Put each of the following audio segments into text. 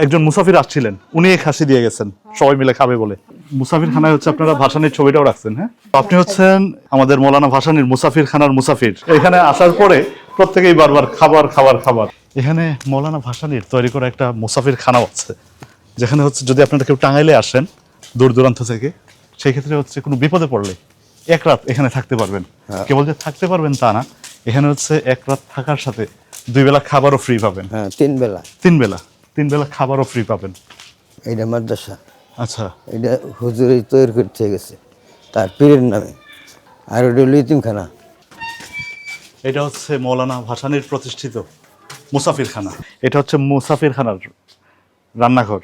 একজন মুসাফির আসছিলেন, উনি এই খাসি দিয়ে গেছেন সবাই মিলে খাবে বলে। মুসাফির খানায় হচ্ছে আপনারা ভাসানির ছবিটাও রাখছেন। হ্যাঁ, আপনি হচ্ছেন আমাদের মৌলানা ভাসানির মুসাফির খানার মুসাফির। এখানে আসার পরে প্রত্যেকেই বারবার খাবার খাবার খাবার। এখানে মৌলানা ভাসানির তৈরি করা একটা মুসাফির খানাও আছে, যেখানে হচ্ছে যদি আপনারা কেউ টাঙ্গাইলে আসেন দূর দূরান্ত থেকে, সেই ক্ষেত্রে হচ্ছে কোনো বিপদে পড়লে এক রাত এখানে থাকতে পারবেন। কেবল যে থাকতে পারবেন তা না, এখানে হচ্ছে এক রাত থাকার সাথে 2 বেলা খাবারও ফ্রি পাবেন। হ্যাঁ, 3 বেলা। 3 বেলা খাবারও ফ্রি পাবেন। এইটা মাদ্রাসা। আচ্ছা, এটা হুজুরই তৈরি করতে গেছে তার পীরের নামে। আর ওটা হলো ইতিমখানা। এটা হচ্ছে মৌলানা ভাসানির প্রতিষ্ঠিত মুসাফির খানা। এটা হচ্ছে মুসাফির খানার রান্নাঘর।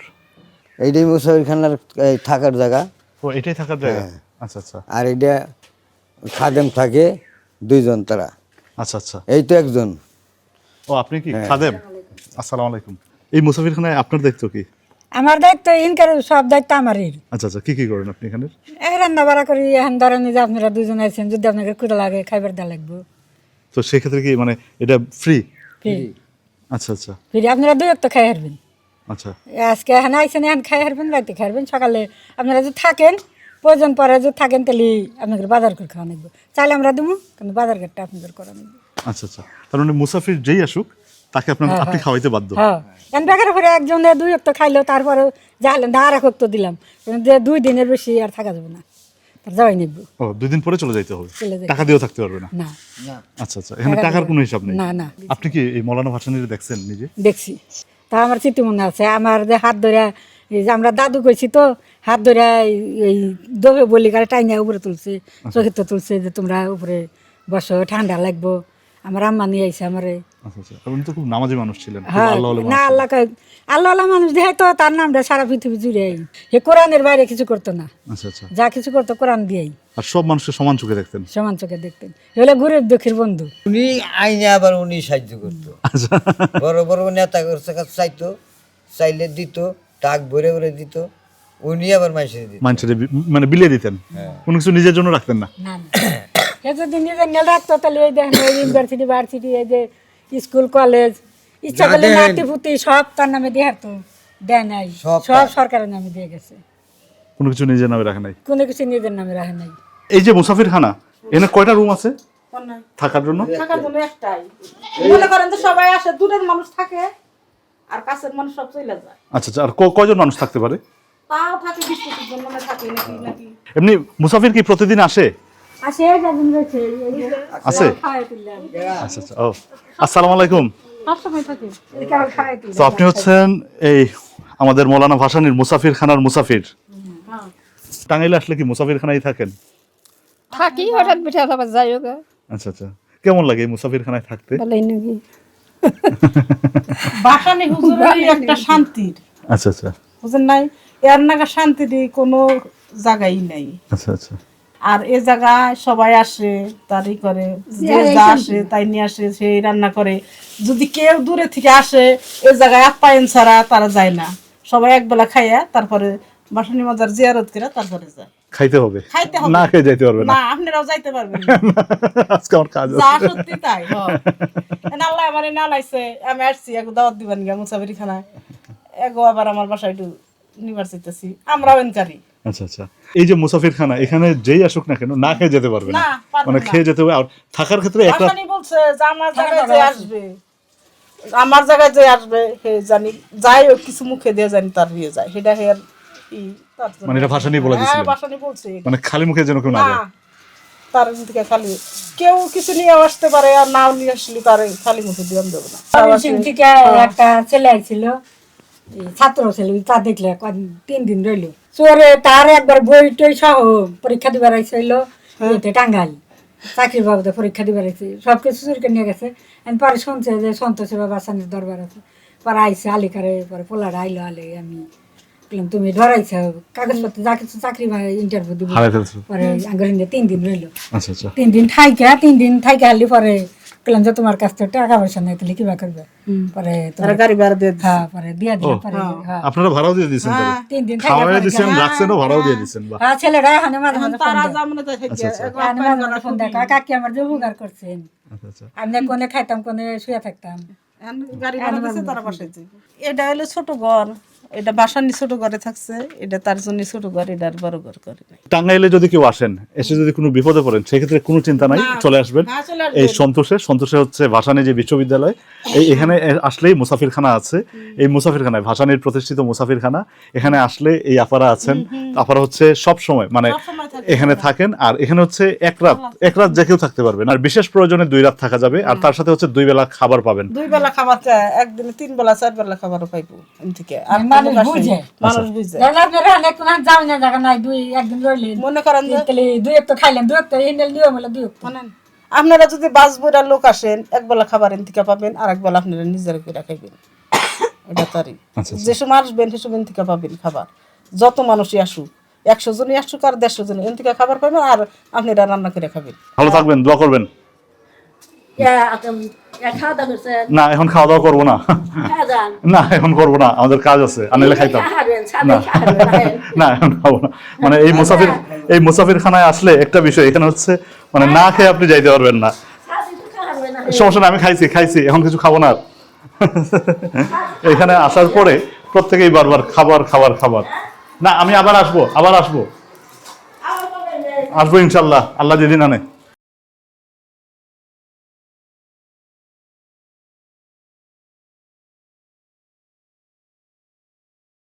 এইটাই মুসাফিরখানার থাকার জায়গা। ও, এটাই থাকার জায়গা। হ্যাঁ। আচ্ছা আচ্ছা আর এটা খাদেম থাকে 2 জন তারা। আচ্ছা আচ্ছা। এই তো একজন। ও, আপনি কি খাদেম? আসসালামু আলাইকুম। এই মুসাফির খানায় আপনার দায়িত্ব কি? আমার দায়িত্ব ইনকার সব দায়িত্ব আমারই। আচ্ছা আচ্ছা, কি করেন আপনি এখানে? এই রান্না বাড়া করি। এখন ধরেন যে আপনারা 2 জন আছেন, যদি আপনাকে কুড়া লাগে খাইবার দেওয়া লাগবে। তো সেক্ষেত্রে কি মানে এটা ফ্রি? ফ্রি। আচ্ছা আচ্ছা ফ্রি, আপনারা 2 তো খাই হারবেন। আচ্ছা আজকে এখন আইসেন, এখন খাই হারবেন, রাতে খাইবেন। সকালে আপনারা যদি থাকেন, প্রয়োজন পরে যদি থাকেন, তাহলে আপনাদের বাজার করে খাওয়া লাগবে। চাইলে আমরা দেবো, কিন্তু বাজার ঘাটটা আপনাদের করা লাগবে। আচ্ছা আচ্ছা। তার মানে মুসাফির যেই আসুক তাকে আপনি খাওয়াইতে বাধ্য? হ্যাঁ, এখন বেকার করে একজনে 2 তো খাইলো, তারপরে যাইলেন আর 1 তো দিলাম, যে 2 দিনের বেশি আর থাকা যাবে না, তার যাওয়াই নিব। ও, 2 দিন পরে চলে যাইতে হবে? চলে যাইতে টাকা দিয়েও থাকতে পারবে না? না আচ্ছা আচ্ছা, এখানে টাকার কোনো হিসাব নেই? না না। আপনি কি এই মৌলানা ভাসানির দেখছেন নিজে? দেখছি, তা আমার স্মৃতি মনে আছে। আমার যে হাত ধরে, এই যে আমরা দাদু কইছি তো, হাত ধরে এই দোবে বলি গাড়ি টাইনা উপরে তুলছে, চোখে তো তুলছে যে তোমরা উপরে বসো, ঠান্ডা লাগবো। আমার আম্মা নিয়ে আইসে আমারে। আচ্ছা আচ্ছা। আপনি তো খুব নামাজি মানুষ ছিলেন, খুব হ্যাঁ, আল্লাহ না আল্লাহ আল্লাহ মানুষ দেখাই তো, তার নামটা সারা পৃথিবী জুড়ে। হে কোরআনের বাইরে কিছু করতো না, আচ্ছা আচ্ছা। যা কিছু করতো কোরআন দিয়েই। আর সব মানুষকে সমান চোখে দেখতেন? সমান চোখে দেখতেন। এগুলো গরিব দুঃখীর বন্ধু। উনি আইনে আবার উনি সাহায্য করতো। বড় বড় নেতা কাছে চাইতো, চাইলে দিত, টাক ভরে ভরে দিত। উনি আবার মানুষের দিত। মানুষের মানে বিলিয়ে দিতেন, কোনো কিছু নিজের জন্য রাখতেন না? না না, এ যদি নিজের নেল রাখতো, তাহলে এই দেখেন ইউনিভার্সিটি ভার্সিটি, এই যে স্কুল কলেজ, ইচ্ছা করলে নাতি পুতি সব তার নামে দিয়ে হারতো। দেয় নাই, সব সরকারের নামে দিয়ে গেছে। কোনো কিছু নিজের নামে রাখে নাই? কোনো কিছু নিজের নামে রাখে নাই। এই যে মুসাফির খানা, এখানে কয়টা রুম আছে থাকার জন্য? থাকার জন্য একটাই। মনে করেন যে সবাই আসে, দূরের মানুষ থাকে আর কাছের মানুষ সব চলে যায়। আচ্ছা আচ্ছা। আর কয়জন মানুষ থাকতে পারে? তাও থাকে 20-25 জন মনে থাকে নাকি। এমনি মুসাফির কি প্রতিদিন আসে? আসে যাবেন রয়েছে, এই যে আছে? খাওয়াই তুললাম, আচ্ছা আচ্ছা। ও, আসসালামু আলাইকুম। সব সময় থাকে। এই কেবল খাওয়াই তুললাম। তো আপনি হচ্ছেন এই আমাদের মৌলানা ভাসানির মুসাফির খানার মুসাফির। টাঙ্গাইলে আসলে কি মুসাফির খানায় থাকেন? থাকি, হঠাৎ বিঠা আবার যাই হোক। আচ্ছা আচ্ছা। কেমন লাগে এই মুসাফির খানায় থাকতে? ভালোই নাকি? বাসানি হুজুরের একটা শান্তির। আচ্ছা আচ্ছা বুঝেন নাই, এর নাগা শান্তির কোনো জায়গাই নাই। আচ্ছা আচ্ছা। আর এ জায়গায় সবাই আসে, তারই করে, যে যা আসে তাই নিয়ে আসে, সেই রান্না করে। যদি কেউ দূরে থেকে আসে, এ জায়গায় আপ্যায়ন ছাড়া তারা যায় না। সবাই একবেলা খাইয়া তারপরে বাসানি মাজার জিয়ারত করে তারপরে যায়। খাইতে হবে? খাইতে হবে, না খেয়ে যাইতে পারবে না? না, আপনারাও যাইতে পারবেন না। আজকে আমার কাজ যা আছে। সত্যি তাই। আল্লাহ আমারে না লাইছে, আমি আসছি এক দাওয়াত দিবেন গিয়া মুসাফিরি খানায়। এগো আবার আমার বাসায় একটু নিবার চাইতেছি, আমরাও এনকারি। আচ্ছা আচ্ছা। এই যে মুসাফির খানা, এখানে যেই আসুক না কেন না খেয়ে যেতে পারবে না? না, পারবে মানে না। খেয়ে যেতে হবে। আর থাকার ক্ষেত্রে এক রাত? বাসানি বলছে যে আমার জায়গায় যে আসবে, আমার জায়গায় যে আসবে, হে জানি যাই হোক কিছু মুখে দিয়ে জানি তার বিয়ে যায়, সেটা হে তার জন্য। মানে এটা ভাসানি বলে হ্যাঁ, দিয়েছিলেন? বাসানি বলছে মানে খালি মুখে যেন কেউ না না, যায়? তার থেকে খালি কেউ কিছু নিয়ে আসতে পারে, আর নাও নিয়ে আসলে তার খালি মুখে দিয়ে দেবো না। সিং থেকে একটা ছেলে আইছিল, ছাত্র ছেলে, তা দেখলে 3 দিন রইলো চোরে। তার একবার বই টই সহ পরীক্ষা দিবার আইছিল টাঙ্গাইল, চাকরির বাবদে পরীক্ষা দিবার আইছে, সবকিছু চুরিকে নিয়ে গেছে। পরে শুনছে যে সন্তোষ বাসানির দরবার আছে, পরে আইসে আলিকারে, পরে পোলার আইলো। আলে আমি বললাম তুমি ধরাইছ কাগজপত্র যা কিছু, চাকরি ইন্টারভিউ দিব। পরে আঙ্গুর 3 দিন রইলো। আচ্ছা আচ্ছা। 3 দিন থাইকা আলি। পরে বললাম যে তোমার কাছ থেকে টাকা পয়সা নেই, তাহলে কিবা করবে? পরে তারা গাড়ি ভাড়া দিয়ে দিছে। হ্যাঁ, পরে দিয়া দিলাম। পরে হ্যাঁ, আপনারা ভাড়াও দিয়ে দিয়েছেন? 3 দিন খাওয়াই দিয়েছেন, রাখছেন ও ভাড়াও দিয়ে দিয়েছেন? বাহ। হ্যাঁ, ছেলেরা হানে মাঝে মাঝে ফোন তারা দেয়। যেমন তাই থেকে হানে মাঝে মাঝে ফোন দেয়, কাকি আমার যে উপকার করছেন। আচ্ছা আচ্ছা। আমি কোনে খাইতাম, কোনে শুয়ে থাকতাম, এখন গাড়ি ভাড়া দিছে তারা বাসায় যাবে। এটা হলো ছোট ঘর, এটা বাসার ছোট ঘরে থাকছে, এটা তার জন্য ছোট ঘর, এটা আর বড় ঘর করে নাই। টাঙ্গাইলে যদি কেউ আসেন, এসে যদি কোনো বিপদে পড়েন, সেক্ষেত্রে কোনো চিন্তা নাই, চলে আসবেন হ্যাঁ, চলে আসবেন। এই সন্তোষে হচ্ছে ভাসানী যে বিশ্ববিদ্যালয়, এখানে আসলেই মুসাফিরখানা আছে। এই মুসাফিরখানায় ভাসানীর প্রতিষ্ঠিত মুসাফিরখানা, এখানে আসলে এই আপারা আছেন। আপারা হচ্ছে সব সময় মানে সবসময় থাকে। এখানে থাকেন। আর এখানে হচ্ছে এক রাত যে কেউ থাকতে পারবেন, আর বিশেষ প্রয়োজনে 2 রাত থাকা যাবে। আর তার সাথে হচ্ছে 2 বেলা খাবার পাবেন। 2 বেলা খাবার একদিনে 3 বেলা 4 বেলা খাবারও পাইবো এখান থেকে। আর মানুষ কোনো বাসায়- বুঝে। মানুষ বুঝে। যাওয়া জায়গা নাই, একদিন রইলেন, মনে করেন যে তাহলে 2 একটা খাইলেন, 2 একটা হিন্দেল নিয়ম হলো 2 একটা। শোনেন, আপনারা যদি বাসবইরার লোক আসেন, এক বেলা খাবার এন থেকে পাবেন, আর এক বেলা আপনারা নিজের করে খাইবেন। এটা তারই যে সময় আসবেন সে সময় এন থেকে পাবেন খাবার। যত মানুষই আসুক, 100 জনই আসুক আর 150 জন এন থেকে খাবার পাবেন, আর আপনারা রান্না করে খাবেন। ভালো থাকবেন, দোয়া করবেন। না, এখন খাওয়া দাওয়া করবো না। না, এখন করবো না, আমাদের কাজ আছে, আনলে খাইতাম না। না, এখন খাবো না। মানে এই মুসাফিরখানায় আসলে একটা বিষয়, এখানে হচ্ছে মানে না খেয়ে আপনি যাইতে পারবেন না। সমস্যা না, আমি খাইছি, এখন কিছু খাবো না। এখানে আসার পরে প্রত্যেকেই বারবার খাবার। না, আমি আবার আসবো ইনশাল্লাহ, আল্লাহ যেদিন আনে।